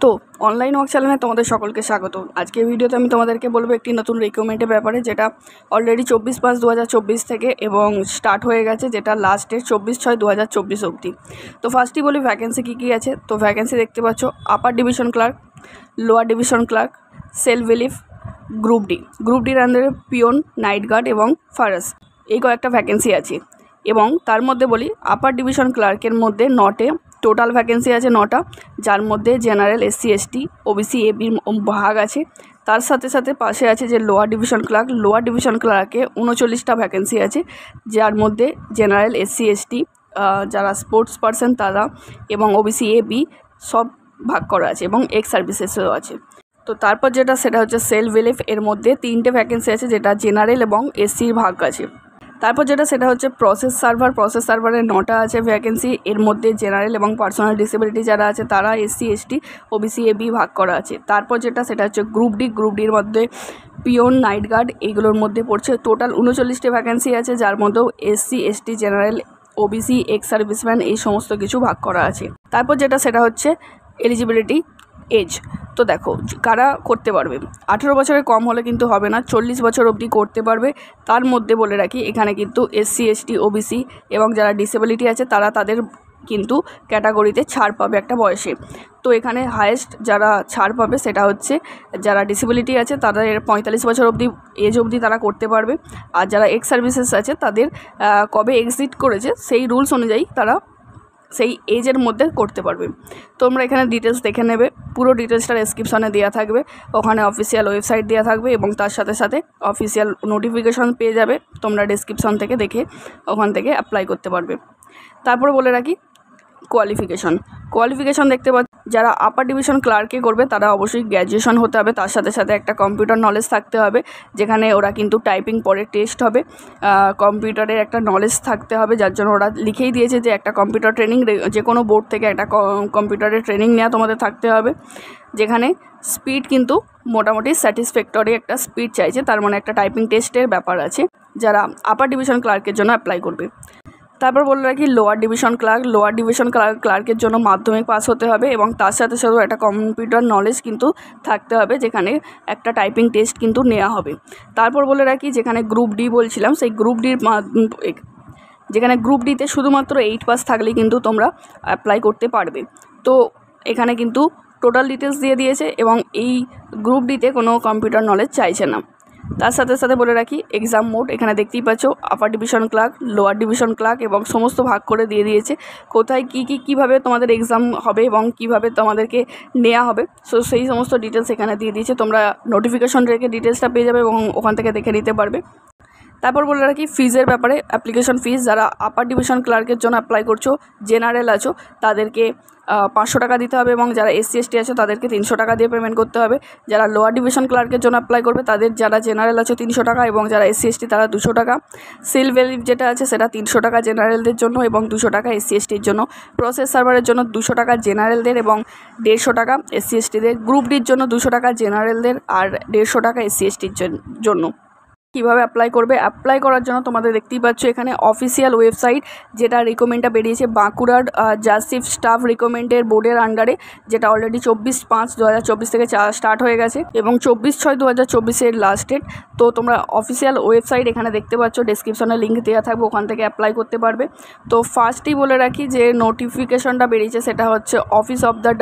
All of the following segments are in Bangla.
তো অনলাইন ওয়ার্ক চ্যানেলে তোমাদের সকলকে স্বাগত। আজকের ভিডিওতে আমি তোমাদেরকে বলবো একটি নতুন রিক্রুটমেন্টের ব্যাপারে, যেটা অলরেডি 24/5/2024 থেকে এবং স্টার্ট হয়ে গেছে, যেটা লাস্ট ডেট 24/6/2024 অবধি। তো ফার্স্টই বলি ভ্যাকেন্সি কী আছে। তো ভ্যাকেন্সি দেখতে পাচ্ছ upper division clerk, lower division clerk, self relief, group ডির আন্ডারে পিওন, নাইট গার্ড এবং ফারাস, এই কয়েকটা ভ্যাকেন্সি আছে। এবং তার মধ্যে বলি আপার ডিভিশন ক্লার্কের মধ্যে টোটাল ভ্যাকেন্সি আছে 9টা, যার মধ্যে জেনারেল, SC ST OBC ABর ভাগ আছে। তার সাথে সাথে পাশে আছে যে লোয়ার ডিভিশন ক্লার্কে 39টা ভ্যাকেন্সি আছে, যার মধ্যে জেনারেল, SC ST, যারা স্পোর্টস পারসন তারা এবং OBC AB সব ভাগ করা আছে এবং এক্স সার্ভিসেসও আছে। তো তারপর সেটা হচ্ছে সেলফ রিলিফ, এর মধ্যে 3টে ভ্যাকেন্সি আছে, যেটা জেনারেল এবং SCর ভাগ আছে। তারপর সেটা হচ্ছে প্রসেস সার্ভারের 9টা আছে ভ্যাকেন্সি, এর মধ্যে জেনারেল এবং পার্সোনাল ডিসেবিলিটি যারা আছে তারা, SC ST OBC AB ভাগ করা আছে। তারপর সেটা হচ্ছে গ্রুপ ডির মধ্যে পিওন, নাইট গার্ড এইগুলোর মধ্যে পড়ছে। টোটাল 39টি ভ্যাকেন্সি আছে, যার মধ্যেও SC ST, general, OBC, ex serviceman এই সমস্ত কিছু ভাগ করা আছে। তারপর সেটা হচ্ছে এলিজিবিলিটি এজ। তো দেখো কারা করতে পারবে, 18 বছরের কম হলে কিন্তু হবে না, 40 বছর অবধি করতে পারবে। তার মধ্যে বলে রাখি এখানে কিন্তু SC ST OBC এবং যারা ডিসেবিলিটি আছে তাদের কিন্তু ক্যাটাগরিতে ছাড় পাবে একটা বয়সে। তো এখানে হায়েস্ট যারা ছাড় পাবে সেটা হচ্ছে যারা ডিসেবিলিটি আছে তাদের 45 বছর অবধি এজ অবধি তারা করতে পারবে। আর যারা এক্স সার্ভিসেস আছে তাদের কবে এক্সিট করেছে সেই রুলস অনুযায়ী তারা সেই এজের মধ্যে করতে পারবে। তোমরা এখানে ডিটেলস দেখে নেবে, পুরো ডিটেলসটা ডেসক্রিপশনে দেওয়া থাকবে, ওখানে অফিসিয়াল ওয়েবসাইট দেওয়া থাকবে এবং তার সাথে সাথে অফিসিয়াল নোটিফিকেশন পেয়ে যাবে। তোমরা ডেসক্রিপশন থেকে দেখে ওখান থেকে অ্যাপ্লাই করতে পারবে। তারপরে বলে রাখি কোয়ালিফিকেশন দেখতে পাচ্ছ, যারা আপার ডিভিশন ক্লার্কে করবে তারা অবশ্যই গ্র্যাজুয়েশন হতে হবে, তার সাথে সাথে একটা কম্পিউটার নলেজ থাকতে হবে, যেখানে ওরা কিন্তু টাইপিং পরে টেস্ট হবে, কম্পিউটারের একটা নলেজ থাকতে হবে, যার জন্য ওরা লিখেই দিয়েছে যে একটা কম্পিউটার ট্রেনিং, যে কোনো বোর্ড থেকে একটা কম্পিউটারের ট্রেনিং নেওয়া তোমাদের থাকতে হবে, যেখানে স্পিড কিন্তু মোটামুটি স্যাটিসফ্যাক্টরি একটা স্পিড চাইছে, তার মানে একটা টাইপিং টেস্টের ব্যাপার আছে যারা আপার ডিভিশন ক্লার্কের জন্য অ্যাপ্লাই করবে। তারপর বলে রাখি লোয়ার ডিভিশন ক্লার্কের জন্য মাধ্যমিক পাস হতে হবে এবং তার সাথে সাথে একটা কম্পিউটার নলেজ কিন্তু থাকতে হবে, যেখানে একটা টাইপিং টেস্ট কিন্তু নেওয়া হবে। তারপর বলে রাখি যেখানে গ্রুপ ডি বলছিলাম, সেই গ্রুপ ডিতে শুধুমাত্র 8 পাস থাকলেই কিন্তু তোমরা অ্যাপ্লাই করতে পারবে। তো এখানে কিন্তু টোটাল ডিটেলস দিয়ে দিয়েছে এবং এই গ্রুপ ডিতে কোনো কম্পিউটার নলেজ চাইছে না। তার সাথে সাথে বলে রাখি এক্সাম মোড, এখানে দেখতেই পাচ্ছ upper division clerk, lower division clerk এবং সমস্ত ভাগ করে দিয়ে দিয়েছে কোথায় কীভাবে তোমাদের এক্সাম হবে এবং কিভাবে তোমাদেরকে নেওয়া হবে। সো সেই সমস্ত ডিটেলস এখানে দিয়ে দিয়েছে, তোমরা নোটিফিকেশন রেখে ডিটেলসটা পেয়ে যাবে এবং ওখান থেকে দেখে নিতে পারবে। তারপর বলে রাখি ফিজের ব্যাপারে, অ্যাপ্লিকেশন ফিজ যারা আপার ডিভিশন ক্লার্কের জন্য অ্যাপ্লাই করছো, জেনারেল আছো তাদেরকে 500 টাকা দিতে হবে এবং যারা SC ST আছো তাদেরকে 300 টাকা দিয়ে পেমেন্ট করতে হবে। যারা লোয়ার ডিভিশন ক্লার্কের জন্য অ্যাপ্লাই করবে তাদের, যারা জেনারেল আছো 300 টাকা এবং যারা SC ST তারা 200 টাকা। সেলফ রিলিফ যেটা আছে সেটা 300 টাকা জেনারেলদের জন্য এবং 200 টাকা SC STর জন্য। প্রসেস সার্ভারের জন্য 200 টাকা জেনারেলদের এবং 150 টাকা SC STদের। গ্রুপ ডির জন্য 200 টাকা জেনারেলদের আর 150 টাকা SC STর জন্য। কীভাবে অ্যাপ্লাই করবে, অ্যাপ্লাই করার জন্য তোমাদের দেখতেই পাচ্ছ এখানে অফিসিয়াল ওয়েবসাইট, যেটা রিকমেন্ডটা বেরিয়েছে বাঁকুড়ার জাস্টিস স্টাফ রিকমেন্ডের বোর্ডের আন্ডারে, যেটা অলরেডি 24/5/2024 থেকে স্টার্ট হয়ে গেছে এবং 24/6/2024 লাস্ট ডেট। তো তোমরা অফিসিয়াল ওয়েবসাইট এখানে দেখতে পাচ্ছ, ডেসক্রিপশনে লিঙ্ক দেওয়া থাকবে, ওখান থেকে অ্যাপ্লাই করতে পারবে। তো ফার্স্টই বলে রাখি যে নোটিফিকেশনটা বেরিয়েছে সেটা হচ্ছে অফিস অফ দ্য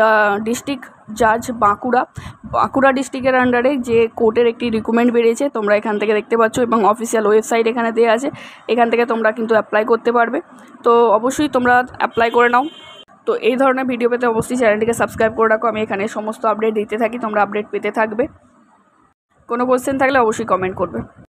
ডিস্ট্রিক্ট জাজ বাঁকুড়া ডিস্ট্রিক্টের আন্ডারে যে কোর্টের একটি রিকমেন্ড বেরিয়েছে, তোমরা এখান থেকে দেখতে পাচ্ছ এবং অফিসিয়াল ওয়েবসাইট এখানে দেওয়া আছে, এখান থেকে তোমরা কিন্তু অ্যাপ্লাই করতে পারবে। তো অবশ্যই তোমরা অ্যাপ্লাই করে নাও। তো এই ধরনের ভিডিও পেতে অবশ্যই চ্যানেলটিকে সাবস্ক্রাইব করে রাখো, আমি এখানে সমস্ত আপডেট দিতে থাকি, তোমরা আপডেট পেতে থাকবে। কোনো কোশ্চেন থাকলে অবশ্যই কমেন্ট করবে।